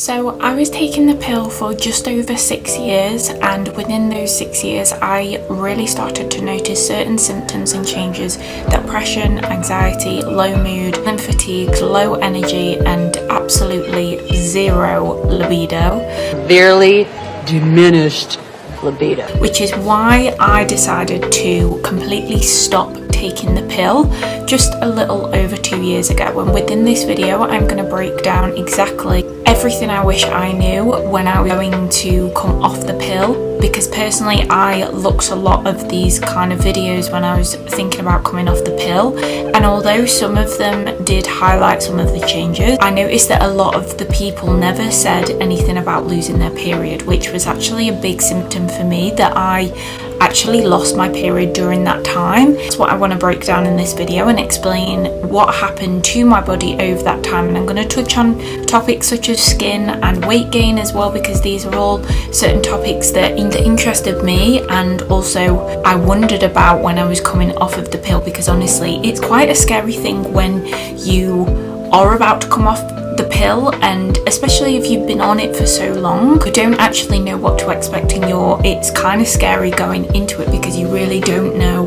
So I was taking the pill for just over 6 years, and within those 6 years I really started to notice certain symptoms and changes: depression, anxiety, low mood, and fatigue, low energy, and absolutely zero libido. Severely diminished libido. Which is why I decided to completely stop taking the pill just a little over 2 years ago. And within this video I'm going to break down exactly everything I wish I knew when I was going to come off the pill, because personally I looked a lot of these kind of videos when I was thinking about coming off the pill, and although some of them did highlight some of the changes, I noticed that a lot of the people never said anything about losing their period, which was actually a big symptom for me, that I actually lost my period during that time. That's what I want to break down in this video and explain what happened to my body over that time. And I'm going to touch on topics such as skin and weight gain as well, because these are all certain topics that interested me and also I wondered about when I was coming off of the pill, because honestly it's quite a scary thing when you are about to come off the pill, and especially if you've been on it for so long, you don't actually know what to expect, and it's kind of scary going into it because you really don't know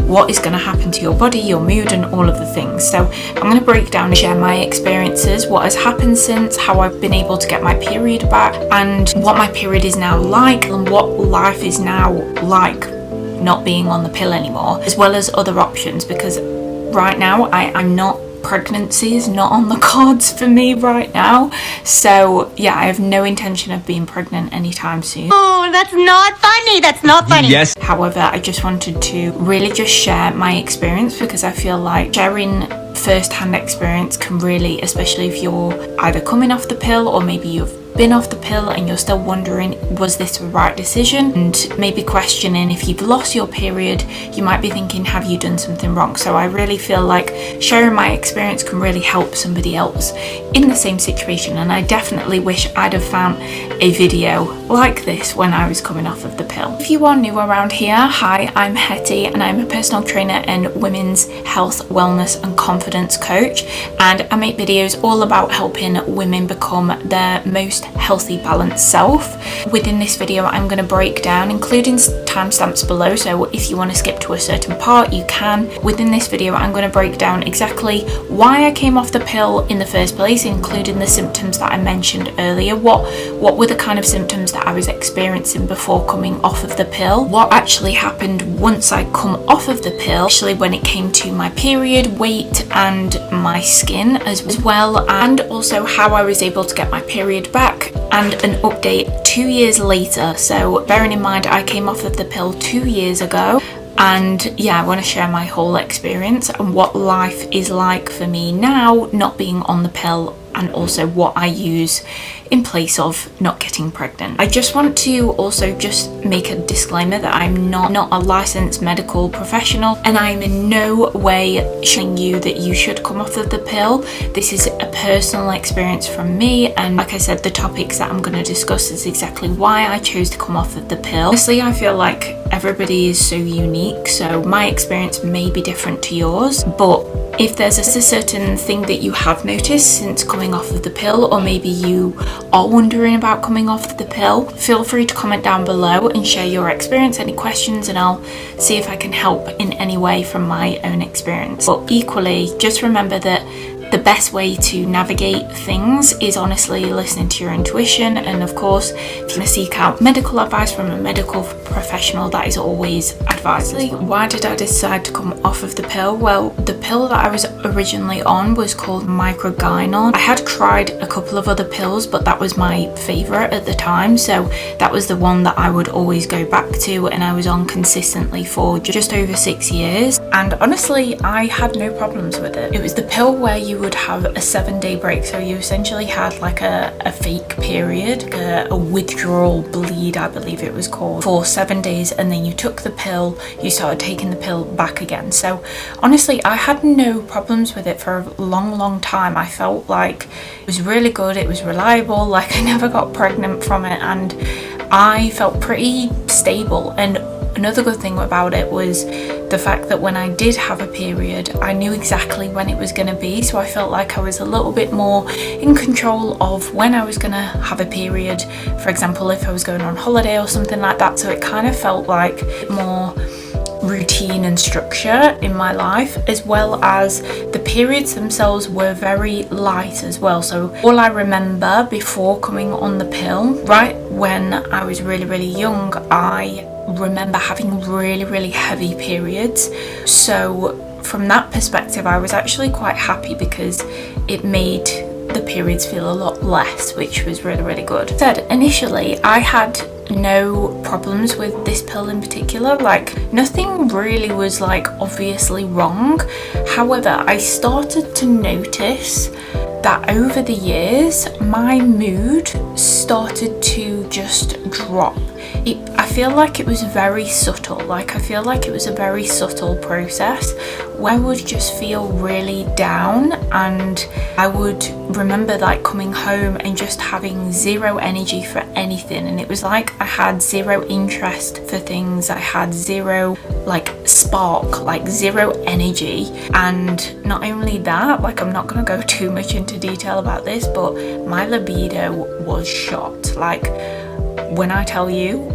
what is going to happen to your body, your mood, and all of the things. So I'm going to break down and share my experiences, what has happened since, how I've been able to get my period back, and what my period is now like, and what life is now like not being on the pill anymore, as well as other options, because right now I'm not pregnancy is not on the cards for me right now. So yeah, I have no intention of being pregnant anytime soon. Oh, that's not funny. That's not funny. Yes. However, I just wanted to really just share my experience, because I feel like sharing first-hand experience can really, especially if you're either coming off the pill or maybe you've been off the pill and you're still wondering, was this the right decision, and maybe questioning if you've lost your period, you might be thinking, have you done something wrong? So I really feel like sharing my experience can really help somebody else in the same situation, and I definitely wish I'd have found a video like this when I was coming off of the pill. If you are new around here, hi, I'm Hetty and I'm a personal trainer and women's health, wellness and confidence coach, and I make videos all about helping women become their most healthy, balanced self. Within this video I'm going to break down, including timestamps below, so if you want to skip to a certain part you can. Within this video I'm going to break down exactly why I came off the pill in the first place, including the symptoms that I mentioned earlier, what were the kind of symptoms that I was experiencing before coming off of the pill, what actually happened once I come off of the pill, actually when it came to my period, weight and my skin as well, and also how I was able to get my period back, and an update 2 years later. So bearing in mind I came off of the pill 2 years ago, and yeah, I want to share my whole experience and what life is like for me now not being on the pill, and also what I use in place of not getting pregnant. I just want to also just make a disclaimer that I'm not a licensed medical professional, and I'm in no way showing you that you should come off of the pill. This is a personal experience from me, and like I said, the topics that I'm going to discuss is exactly why I chose to come off of the pill. Honestly, I feel like everybody is so unique, so my experience may be different to yours, but if there's a certain thing that you have noticed since coming off of the pill, or maybe you are wondering about coming off the pill, feel free to comment down below and share your experience, any questions, and I'll see if I can help in any way from my own experience. But equally, just remember that the best way to navigate things is honestly listening to your intuition, and of course if you want to seek out medical advice from a medical professional, that is always advised. Why did I decide to come off of the pill? Well, the pill that I was originally on was called microgynon. I had tried a couple of other pills, but that was my favorite at the time, so that was the one that I would always go back to, and I was on consistently for just over 6 years, and honestly I had no problems with it. It was the pill where you would have a 7-day break, so you essentially had like a fake period, a withdrawal bleed I believe it was called, for 7 days, and then you took the pill, you started taking the pill back again. So honestly I had no problems with it for a long time. I felt like it was really good, it was reliable, like I never got pregnant from it, and I felt pretty stable. And Another good thing about it was the fact that when I did have a period, I knew exactly when it was going to be, so I felt like I was a little bit more in control of when I was going to have a period. For example, if I was going on holiday or something like that, so it kind of felt like more routine and structure in my life, as well as the periods themselves were very light as well. So all I remember before coming on the pill, right when I was really young, I remember having really heavy periods. So from that perspective, I was actually quite happy because it made the periods feel a lot less, which was really good. Initially I had no problems with this pill in particular, like nothing really was like obviously wrong. However, I started to notice that over the years my mood started to just drop. I feel like it was very subtle, like I feel like it was a very subtle process where I would just feel really down, and I would remember like coming home and just having zero energy for anything, and it was like I had zero interest for things, I had zero like spark, like zero energy. And not only that, like I'm not going to go too much into detail about this, but my libido was shot. Like when I tell you,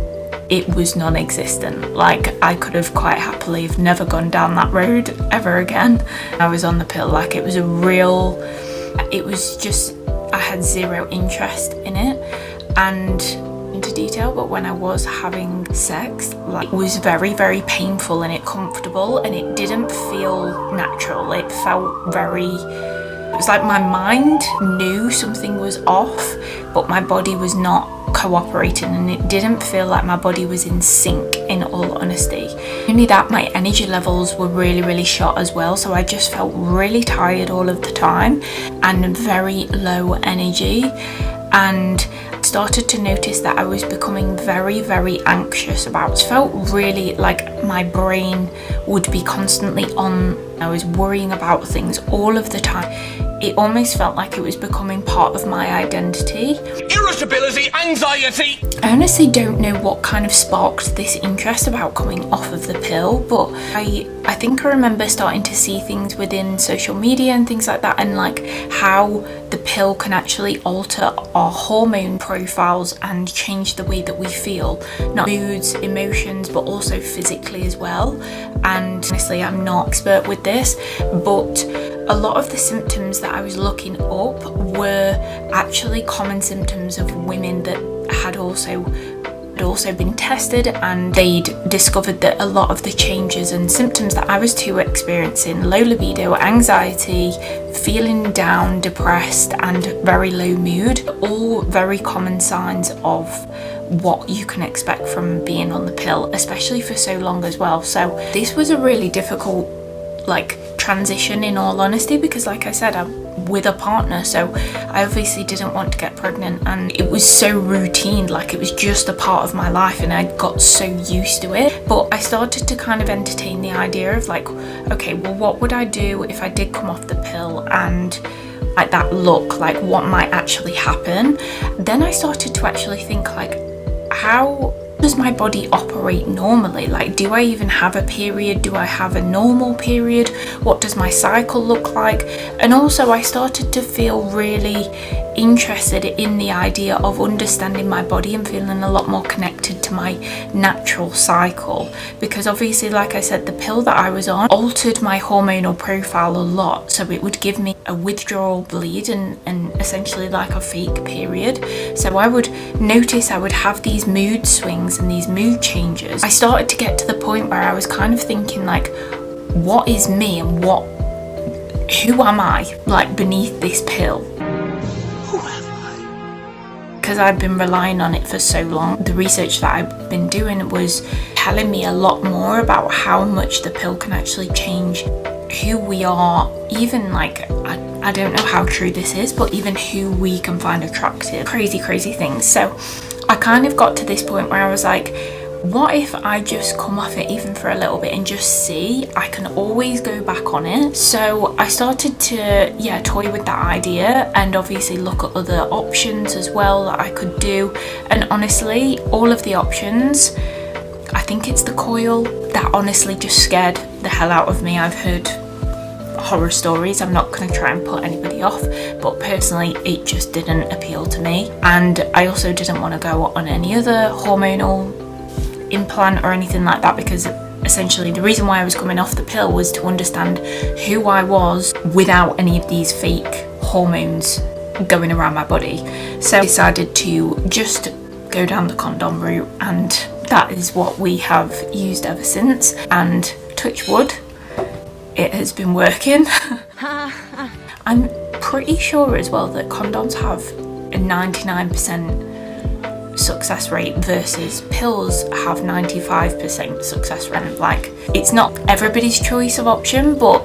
it was non-existent. Like I could have quite happily have never gone down that road ever again. I was on the pill, like it was just, I had zero interest in it. And into detail, but when I was having sex, like it was very painful and uncomfortable, and it didn't feel natural. It felt it was like my mind knew something was off, but my body was not cooperating, and it didn't feel like my body was in sync, in all honesty. Only that, my energy levels were really shot as well, so I just felt really tired all of the time and very low energy. And started to notice that I was becoming very anxious about it. Felt really like my brain would be constantly on. I was worrying about things all of the time. It almost felt like it was becoming part of my identity. Irritability, anxiety. I honestly don't know what kind of sparked this interest about coming off of the pill, but I think I remember starting to see things within social media and things like that, and like how the pill can actually alter our hormone profiles and change the way that we feel, not moods, emotions, but also physically as well. And honestly, I'm not expert with this, but a lot of the symptoms that I was looking up were actually common symptoms of women that had also been tested, and they'd discovered that a lot of the changes and symptoms that I was too experiencing, low libido, anxiety, feeling down, depressed, and very low mood, all very common signs of what you can expect from being on the pill, especially for so long as well. So this was a really difficult transition, in all honesty, because like I said, I'm with a partner, so I obviously didn't want to get pregnant, and it was so routine, like it was just a part of my life, and I got so used to it. But I started to kind of entertain the idea of like, okay, well, what would I do if I did come off the pill, and like that look, like what might actually happen? Then I started to actually think like, how does my body operate normally? Like, do I even have a period? Do I have a normal period? What does my cycle look like? And also I started to feel really interested in the idea of understanding my body and feeling a lot more connected to my natural cycle, because obviously, like I said, the pill that I was on altered my hormonal profile a lot, so it would give me a withdrawal bleed and essentially like a fake period. So I would notice I would have these mood swings and these mood changes. I started to get to the point where I was kind of thinking like, what is me and who am I like beneath this pill? Because I'd been relying on it for so long. The research that I've been doing was telling me a lot more about how much the pill can actually change who we are, even like, I don't know how true this is, but even who we can find attractive. Crazy things. So I kind of got to this point where I was like, what if I just come off it even for a little bit and just see? I can always go back on it. So I started to toy with that idea and obviously look at other options as well that I could do. And honestly, all of the options I think it's the coil that honestly just scared the hell out of me. I've heard horror stories, I'm not going to try and put anybody off, but personally it just didn't appeal to me. And I also didn't want to go on any other hormonal implant or anything like that, because essentially the reason why I was coming off the pill was to understand who I was without any of these fake hormones going around my body. So I decided to just go down the condom route, and that is what we have used ever since, and touch wood, it has been working. I'm pretty sure as well that condoms have a 99% success rate versus pills have 95% success rate. Like, it's not everybody's choice of option, but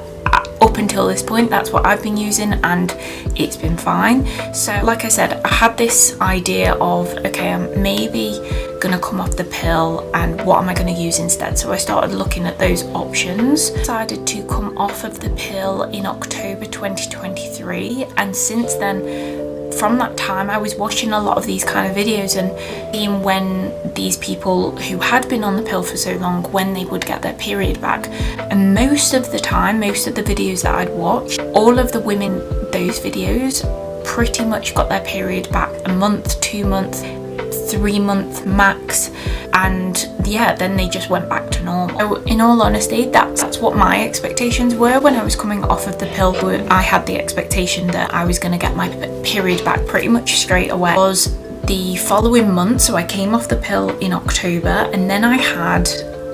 up until this point that's what I've been using and it's been fine. So like I said, I had this idea of, okay, I'm maybe gonna come off the pill and what am I gonna use instead? So I started looking at those options. Decided to come off of the pill in October 2023, and since then, from that time, I was watching a lot of these kind of videos and seeing when these people who had been on the pill for so long, when they would get their period back. And most of the time, most of the videos that I'd watched, all of the women, those videos pretty much got their period back a month, 2 months, 3 month max, and yeah, then they just went back to normal. So in all honesty, that's what my expectations were when I was coming off of the pill. I had the expectation that I was going to get my period back pretty much straight away. It was the following month, so I came off the pill in October, and then I had,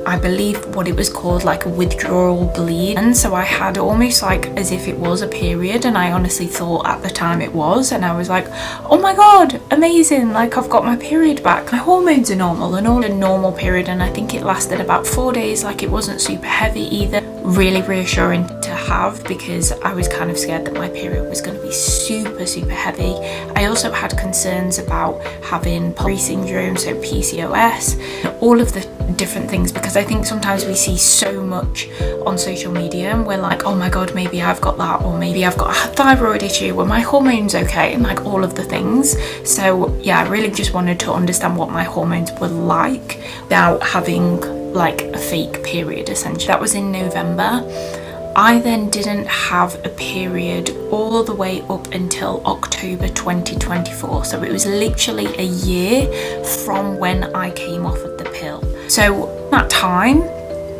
I believe what it was called, like a withdrawal bleed. And so I had almost like as if it was a period, and I honestly thought at the time it was, and I was like, oh my god, amazing, like I've got my period back, my hormones are normal, and all a normal period. And I think it lasted about 4 days, like it wasn't super heavy either. Really reassuring to have, because I was kind of scared that my period was going to be super heavy. I also had concerns about having poly syndrome, so PCOS, all of the different things, because I think sometimes we see so much on social media and we're like, oh my god, maybe I've got that, or maybe I've got a thyroid issue, or my hormones okay, and like all of the things. So yeah, I really just wanted to understand what my hormones were like without having like a fake period, essentially. That was in November. I then didn't have a period all the way up until October 2024. So it was literally a year from when I came off of the pill. So that time,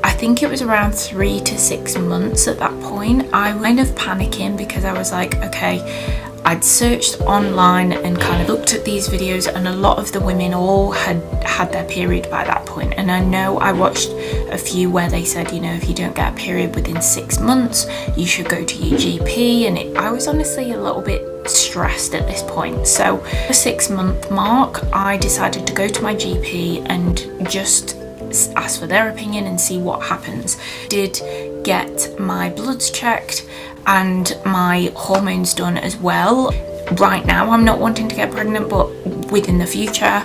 I think it was around 3 to 6 months at that point, I was kind of panicking because I was like, okay, I'd searched online and kind of looked at these videos, and a lot of the women all had their period by that point. And I know I watched a few where they said, you know, if you don't get a period within 6 months, you should go to your GP. And I was honestly a little bit stressed at this point. So the 6 month mark, I decided to go to my GP and just ask for their opinion and see what happens. Did get my bloods checked and my hormones done as well. Right now I'm not wanting to get pregnant, but within the future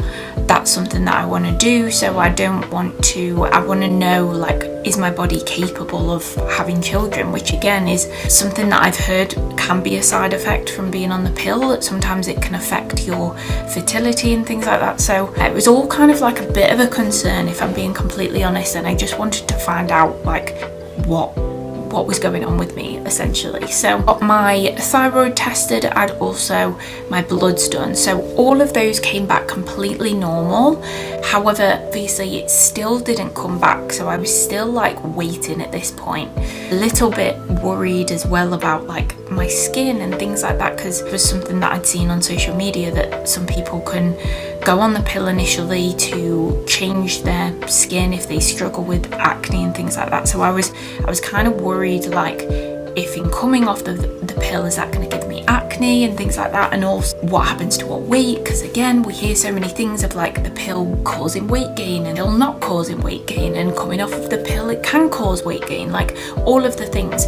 that's something that I want to do. So I want to know, like, is my body capable of having children, which again is something that I've heard can be a side effect from being on the pill, that sometimes it can affect your fertility and things like that. So it was all kind of like a bit of a concern, if I'm being completely honest, and I just wanted to find out like what was going on with me, essentially. So got my thyroid tested, and also my bloods done. So all of those came back completely normal. However, obviously it still didn't come back, so I was still like waiting at this point. A little bit worried as well about like my skin and things like that, because it was something that I'd seen on social media that some people can go on the pill initially to change their skin if they struggle with acne and things like that. So I was kind of worried, like, if in coming off the pill, is that going to give me acne and things like that, and also what happens to our weight, because again we hear so many things of like the pill causing weight gain and it'll not causing weight gain, and coming off of the pill it can cause weight gain, like all of the things.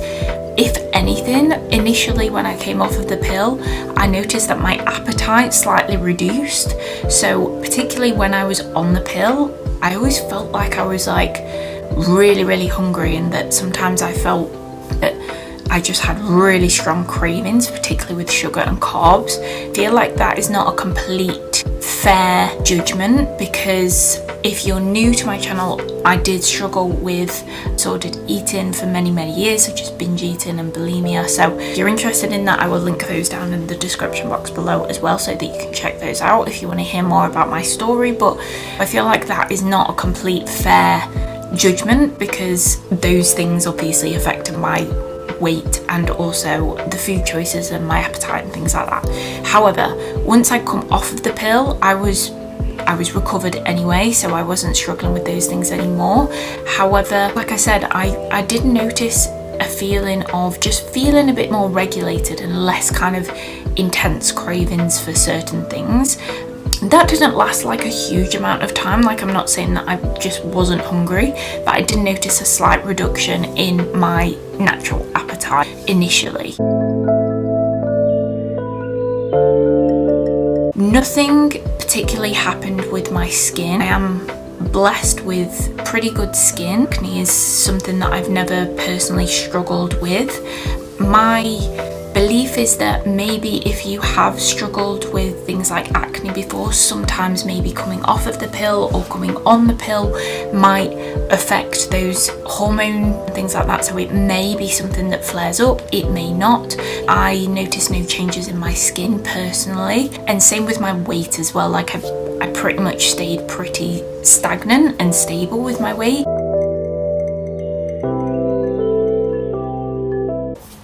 If anything, initially when I came off of the pill, I noticed that my appetite slightly reduced. So particularly when I was on the pill, I always felt like I was like really hungry, and that sometimes I felt that I just had really strong cravings, particularly with sugar and carbs. I feel like that is not a complete fair judgment, because If you're new to my channel, I did struggle with disordered eating for many years, such as binge eating and bulimia. So if you're interested in that, I will link those down in the description box below as well, so that you can check those out if you want to hear more about my story. But I feel like that is not a complete fair judgment, because those things obviously affected my weight and also the food choices and my appetite and things like that. However, once I come off of the pill, I was recovered anyway, so I wasn't struggling with those things anymore. However, like I said, I did notice a feeling of just feeling a bit more regulated and less kind of intense cravings for certain things. That didn't last like a huge amount of time. Like, I'm not saying that I just wasn't hungry, but I did notice a slight reduction in my natural appetite initially. Nothing particularly happened with my skin. I am blessed with pretty good skin. Acne is something that I've never personally struggled with. My belief is that maybe if you have struggled with things like acne before, sometimes maybe coming off of the pill or coming on the pill might affect those hormones and things like that. So it may be something that flares up, it may not. I noticed no changes in my skin personally, and same with my weight as well. Like I pretty much stayed pretty stagnant and stable with my weight.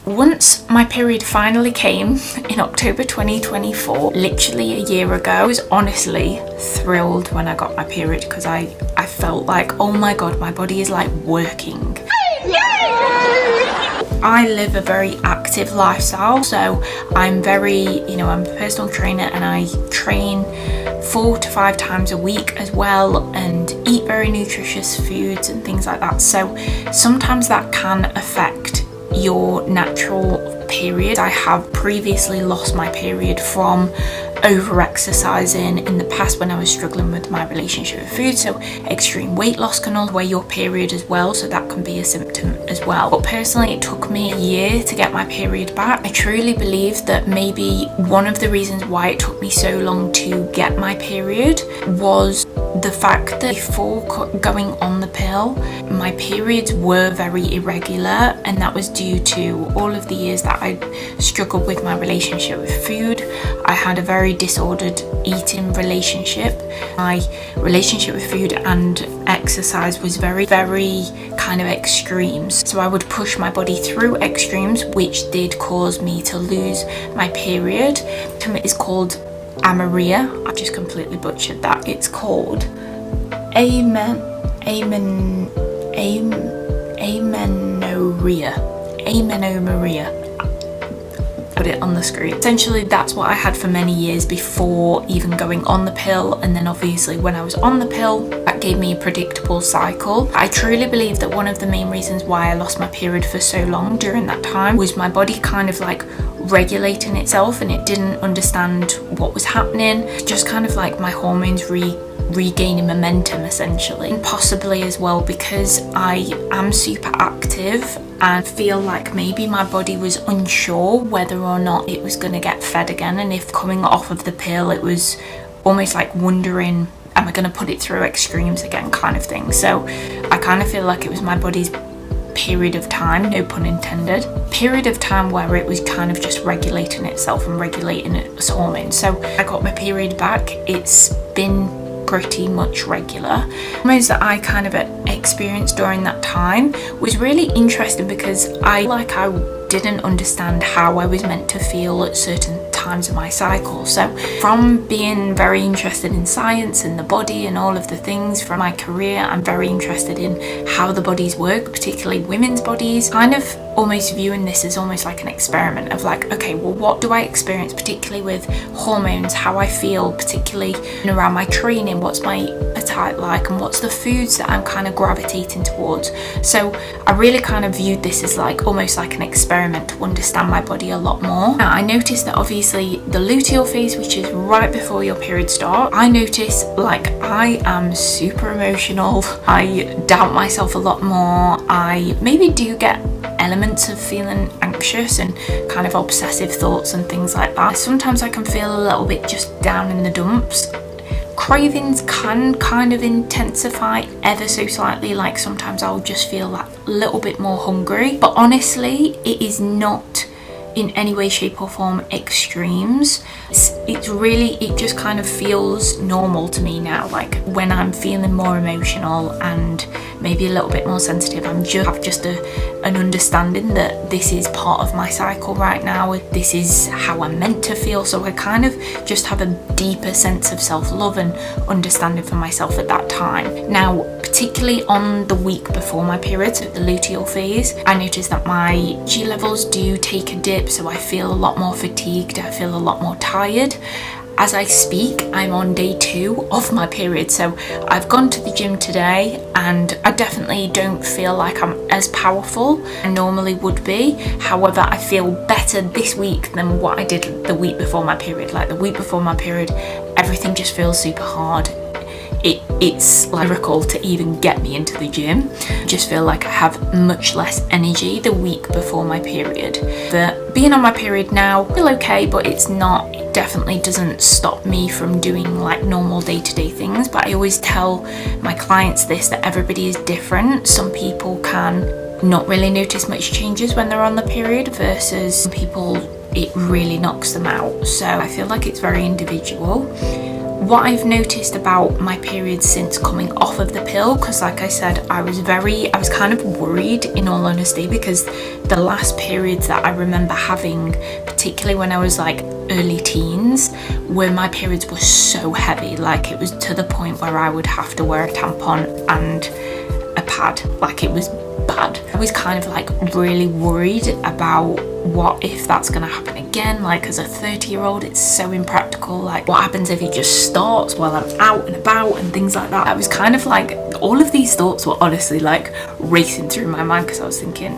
Once my period finally came in October 2024, literally a year ago, I was honestly thrilled when I got my period, because I felt like, oh my god, my body is like working. I live a very active lifestyle, so I'm very, I'm a personal trainer and I train 4 to 5 times a week as well, and eat very nutritious foods and things like that. So sometimes that can affect your natural period. I have previously lost my period from over-exercising in the past when I was struggling with my relationship with food. So extreme weight loss can all weigh your period as well, so that can be a symptom as well. But personally, it took me a year to get my period back. I truly believe that maybe one of the reasons why it took me so long to get my period was the fact that before going on the pill, my periods were very irregular, and that was due to all of the years that I struggled with my relationship with food. I had a very disordered eating relationship. My relationship with food and exercise was very kind of extremes. So I would push my body through extremes, which did cause me to lose my period. It is called amenorrhea. I just completely butchered that. It's called amenorrhea. Put it on the screen. Essentially, that's what I had for many years before even going on the pill, and then obviously when I was on the pill, that gave me a predictable cycle. I truly believe that one of the main reasons why I lost my period for so long during that time was my body kind of like regulating itself, and it didn't understand what was happening. Just kind of like my hormones regaining momentum essentially. And possibly as well because I am super active and feel like maybe my body was unsure whether or not it was going to get fed again, and if coming off of the pill, it was almost like wondering, am I going to put it through extremes again, kind of thing. So I kind of feel like it was my body's period of time, no pun intended, period of time where it was kind of just regulating itself and regulating its hormones. So I got my period back. It's been pretty much regular. Hormones that I kind of experienced during that time was really interesting, because I didn't understand how I was meant to feel at certain times of my cycle. So from being very interested in science and the body and all of the things from my career, I'm very interested in how the bodies work, particularly women's bodies. Kind of almost viewing this as almost like an experiment of like, okay, well, what do I experience particularly with hormones, how I feel particularly around my training, what's my appetite like, and what's the foods that I'm kind of gravitating towards. So I really kind of viewed this as like almost like an experiment to understand my body a lot more. Now, I noticed that obviously the luteal phase, which is right before your period start, I notice like I am super emotional. I doubt myself a lot more. I maybe do get elements of feeling anxious and kind of obsessive thoughts and things like that. Sometimes I can feel a little bit just down in the dumps. Cravings can kind of intensify ever so slightly, like sometimes I'll just feel like a little bit more hungry, but honestly it is not in any way, shape or form extremes. It's really, it just kind of feels normal to me now. Like when I'm feeling more emotional and maybe a little bit more sensitive, have just an understanding that this is part of my cycle right now. This is how I'm meant to feel. So I kind of just have a deeper sense of self-love and understanding for myself at that time. Now, particularly on the week before my period, so the luteal phase, I notice that my G levels do take a dip, so I feel a lot more fatigued, I feel a lot more tired. As I speak, I'm on day 2 of my period, so I've gone to the gym today and I definitely don't feel like I'm as powerful as I normally would be. However, I feel better this week than what I did the week before my period. Like the week before my period, everything just feels super hard. It's lyrical to even get me into the gym. I just feel like I have much less energy the week before my period. But being on my period now, I feel okay, but it definitely doesn't stop me from doing like normal day-to-day things. But I always tell my clients this, that everybody is different. Some people can not really notice much changes when they're on the period versus some people it really knocks them out. So I feel like it's very individual. What I've noticed about my period since coming off of the pill, because like I said, I was kind of worried, in all honesty, because the last periods that I remember having, particularly when I was like early teens, where my periods were so heavy, like it was to the point where I would have to wear a tampon and a pad, like it was bad. I was kind of like really worried about what if that's gonna happen again. Like as a 30-year-old, it's so impractical. Like what happens if it just starts while I'm out and about and things like that. I was kind of like, all of these thoughts were honestly like racing through my mind, because I was thinking,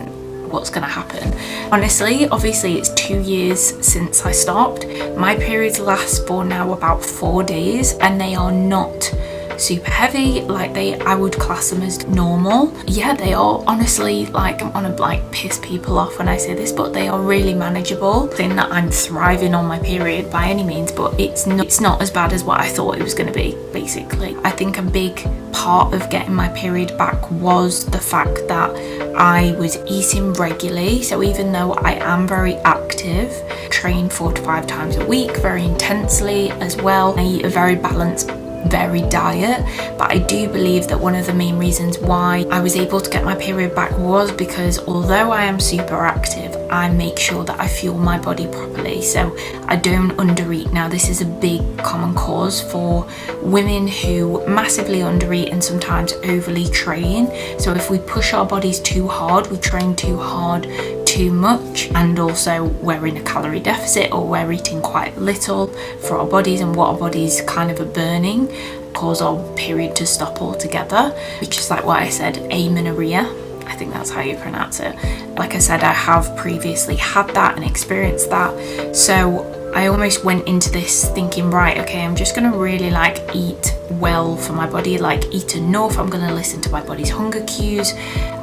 what's gonna happen? Honestly, obviously it's 2 years since I stopped. My periods last for now about 4 days, and they are not super heavy. Like I would class them as normal. Yeah, they are honestly, like, I don't want to like piss people off when I say this, but they are really manageable. Thing that I'm thriving on my period by any means, but it's not as bad as what I thought it was going to be, basically. I think a big part of getting my period back was the fact that I was eating regularly. So even though I am very active, train 4 to 5 times a week very intensely as well, I eat a very balanced, varied diet. But I do believe that one of the main reasons why I was able to get my period back was because although I am super active, I make sure that I fuel my body properly, so I don't undereat. Now this is a big common cause for women who massively undereat and sometimes overly train. So if we push our bodies too hard, we train too hard, too much, and also we're in a calorie deficit or we're eating quite little for our bodies, and what our bodies kind of are burning cause our period to stop altogether, which is like what I said, amenorrhea. I think that's how you pronounce it. Like I said, I have previously had that and experienced that, so I almost went into this thinking, right, okay, I'm just gonna really like eat well for my body, like eat enough. I'm gonna listen to my body's hunger cues.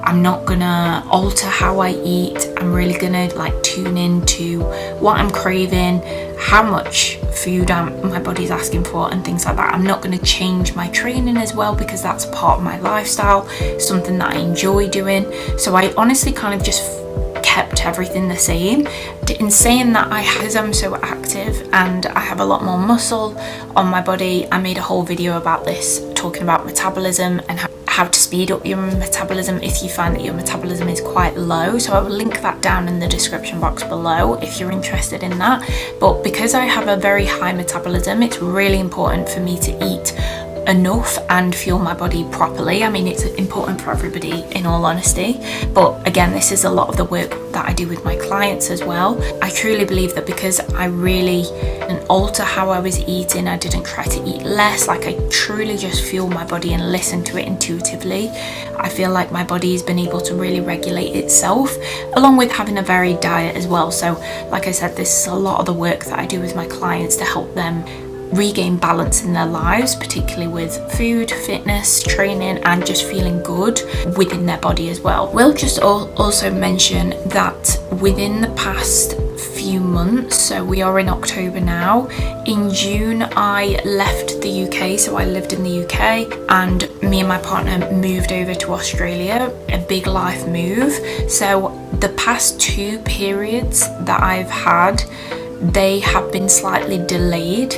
I'm not gonna alter how I eat. I'm really gonna like tune into what I'm craving, how much food my body's asking for, and things like that. I'm not gonna change my training as well, because that's part of my lifestyle, something that I enjoy doing. So I honestly kind of just kept everything the same. In saying that, because I'm so active and I have a lot more muscle on my body, I made a whole video about this, talking about metabolism and how to speed up your metabolism if you find that your metabolism is quite low. So I will link that down in the description box below if you're interested in that. But because I have a very high metabolism, it's really important for me to eat enough and fuel my body properly. I mean, it's important for everybody, in all honesty, but again, this is a lot of the work that I do with my clients as well. I truly believe that because I really didn't alter how I was eating, I didn't try to eat less, like I truly just fuel my body and listen to it intuitively, I feel like my body has been able to really regulate itself, along with having a varied diet as well. So like I said, this is a lot of the work that I do with my clients to help them regain balance in their lives, particularly with food, fitness, training, and just feeling good within their body as well. We'll just also mention that within the past few months, so we are in October now, in June I left the UK, so I lived in the UK, and me and my partner moved over to Australia, a big life move. So the past 2 periods that I've had, they have been slightly delayed.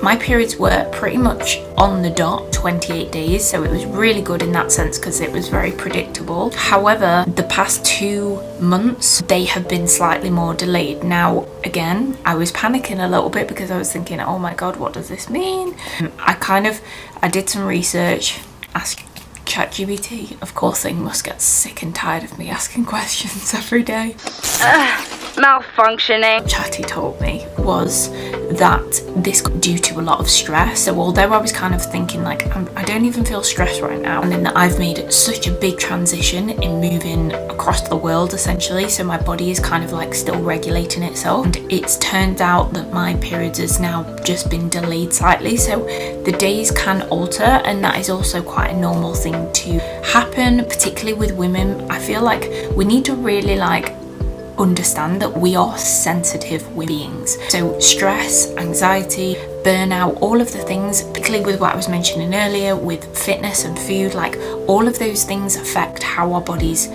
My periods were pretty much on the dot, 28 days, so it was really good in that sense because it was very predictable. However, the past 2 months, they have been slightly more delayed. Now, again, I was panicking a little bit because I was thinking, oh my god, what does this mean? I did some research, asked ChatGPT. Of course, they must get sick and tired of me asking questions every day. Malfunctioning. Chatty told me was that this got due to a lot of stress. So although I was kind of thinking like I don't even feel stressed right now, and then that I've made such a big transition in moving across the world essentially, so my body is kind of like still regulating itself, and it's turned out that my periods has now just been delayed slightly, so the days can alter, and that is also quite a normal thing to happen, particularly with women. I feel like we need to really understand that we are sensitive beings. So stress, anxiety, burnout, all of the things, particularly with what I was mentioning earlier with fitness and food, all of those things affect how our bodies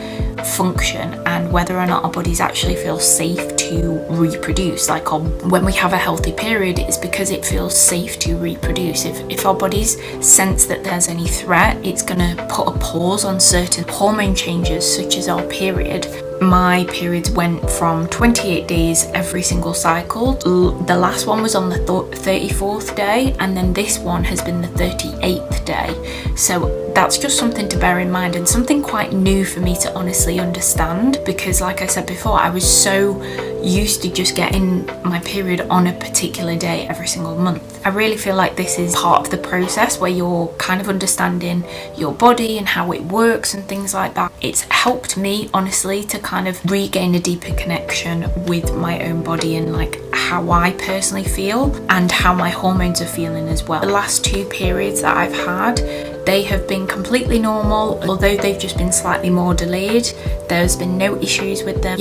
function and whether or not our bodies actually feel safe to reproduce. When we have a healthy period, it's because it feels safe to reproduce. If our bodies sense that there's any threat, it's gonna put a pause on certain hormone changes such as our period. My periods went from 28 days every single cycle. The last one was on the 34th day, and then this one has been the 38th day. So that's just something to bear in mind, and something quite new for me to honestly understand, because like I said before, I was so used to just getting my period on a particular day every single month. I really feel like this is part of the process where you're kind of understanding your body and how it works and things like that. It's helped me honestly to kind of regain a deeper connection with my own body and how I personally feel and how my hormones are feeling as well. The last 2 periods that I've had, they have been completely normal, although they've just been slightly more delayed. There's been no issues with them.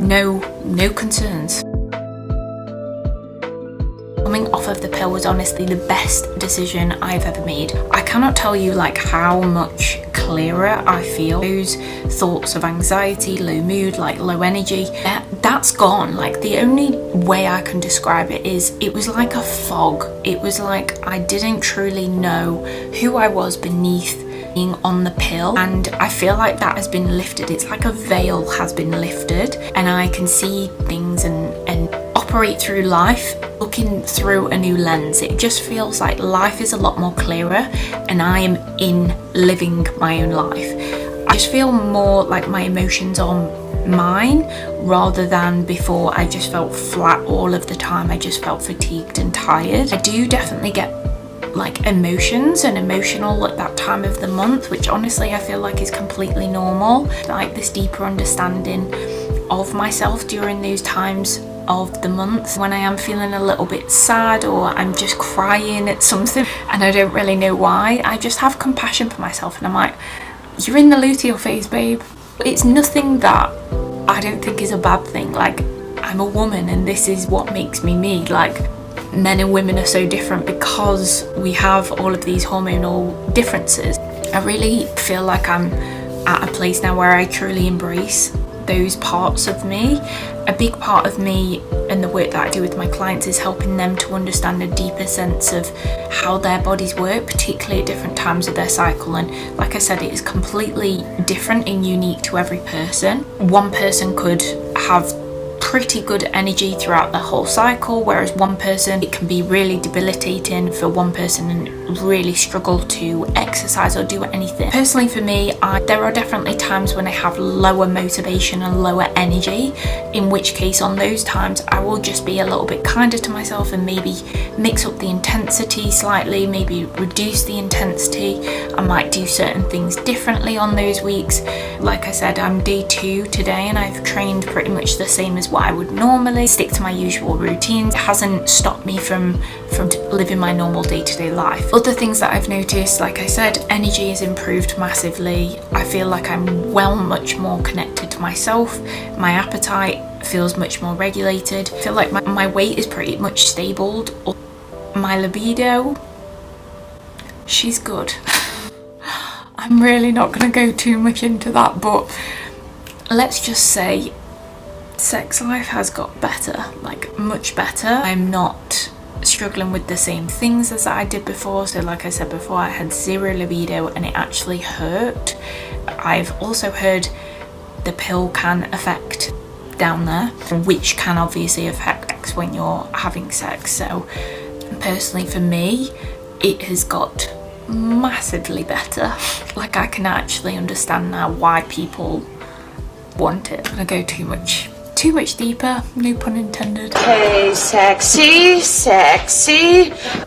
No concerns. Coming off of the pill was honestly the best decision I've ever made. I cannot tell you how much clearer I feel. Those thoughts of anxiety, low mood, low energy, that's gone. The only way I can describe it is it was like a fog. It was like I didn't truly know who I was beneath being on the pill, and I feel like that has been lifted. It's like a veil has been lifted, and I can see things and operate through life looking through a new lens. It just feels like life is a lot more clearer, and I am in living my own life. I just feel more like my emotions are mine rather than before. I just felt flat all of the time. I just felt fatigued and tired. I do definitely get emotions and emotional at that time of the month, which honestly I feel like is completely normal. This deeper understanding of myself during those times of the month when I am feeling a little bit sad or I'm just crying at something and I don't really know why. I just have compassion for myself and I'm like, you're in the luteal phase, babe. It's nothing that I don't think is a bad thing. I'm a woman and this is what makes me me. Men and women are so different because we have all of these hormonal differences. I really feel like I'm at a place now where I truly embrace those parts of me. A big part of me and the work that I do with my clients is helping them to understand a deeper sense of how their bodies work, particularly at different times of their cycle. And like I said, it is completely different and unique to every person. One person could have pretty good energy throughout the whole cycle, whereas one person, it can be really debilitating for one person and really struggle to exercise or do anything. Personally for me, there are definitely times when I have lower motivation and lower energy, in which case on those times I will just be a little bit kinder to myself and maybe mix up the intensity slightly, maybe reduce the intensity. I might do certain things differently on those weeks. Like I said, I'm day 2 today and I've trained pretty much the same as what what I would normally, stick to my usual routines. It hasn't stopped me from living my normal day-to-day life. Other things that I've noticed, like I said, energy has improved massively. I feel like I'm much more connected to myself. My appetite feels much more regulated. I feel like my weight is pretty much stabled. My libido, she's good. I'm really not going to go too much into that, but let's just say sex life has got better, like much better. I'm not struggling with the same things as I did before. So like I said before, I had zero libido and it actually hurt. I've also heard the pill can affect down there, which can obviously affect sex when you're having sex. So personally for me, it has got massively better. Like I can actually understand now why people want it. I'm gonna go too much deeper, no pun intended. Hey, sexy.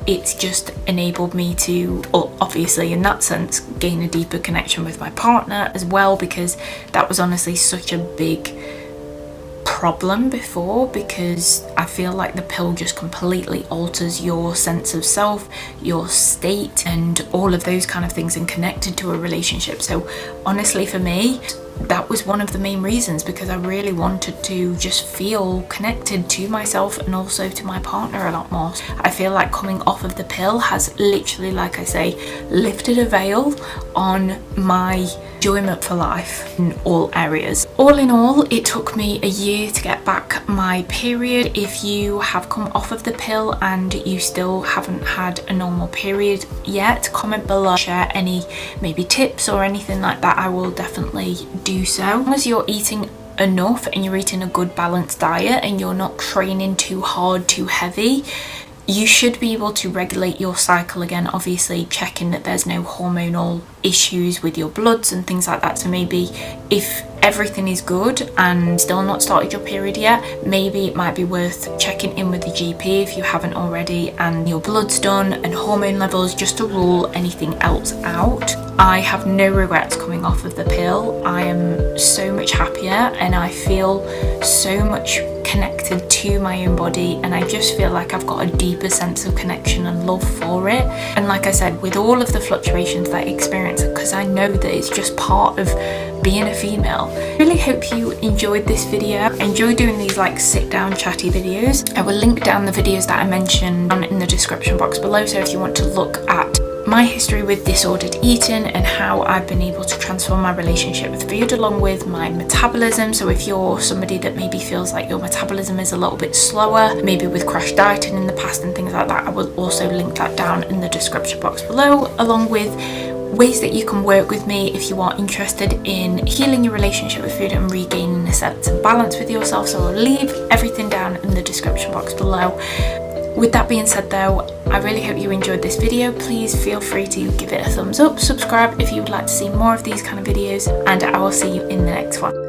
It's just enabled me to, obviously in that sense, gain a deeper connection with my partner as well, because that was honestly such a big problem before, because I feel like the pill just completely alters your sense of self, your state, and all of those kind of things, and connected to a relationship. So honestly for me, that was one of the main reasons, because I really wanted to just feel connected to myself and also to my partner a lot more. I feel like coming off of the pill has literally, like I say, lifted a veil on my enjoyment for life in all areas. All in all, it took me a year to get back my period. If you have come off of the pill and you still haven't had a normal period yet, comment below, share any maybe tips or anything like that. I will definitely do so. As long as you're eating enough and you're eating a good balanced diet and you're not training too hard, too heavy, you should be able to regulate your cycle again, obviously checking that there's no hormonal issues with your bloods and things like that. So maybe if everything is good and still not started your period yet, maybe it might be worth checking in with the GP if you haven't already, and your blood's done and hormone levels, just to rule anything else out. I have no regrets coming off of the pill. I am so much happier and I feel so much connected to my own body, and I just feel like I've got a deeper sense of connection and love for it. And like I said, with all of the fluctuations that I experience, because I know that it's just part of being a female. I really hope you enjoyed this video. I enjoy doing these like sit down chatty videos. I will link down the videos that I mentioned down in the description box below, so if you want to look at my history with disordered eating and how I've been able to transform my relationship with food along with my metabolism. So if you're somebody that maybe feels like your metabolism is a little bit slower, maybe with crash dieting in the past and things like that, I will also link that down in the description box below, along with ways that you can work with me if you are interested in healing your relationship with food and regaining a sense of balance with yourself. So I'll leave everything down in the description box below. With that being said though, I really hope you enjoyed this video. Please feel free to give it a thumbs up, subscribe if you would like to see more of these kind of videos, and I will see you in the next one.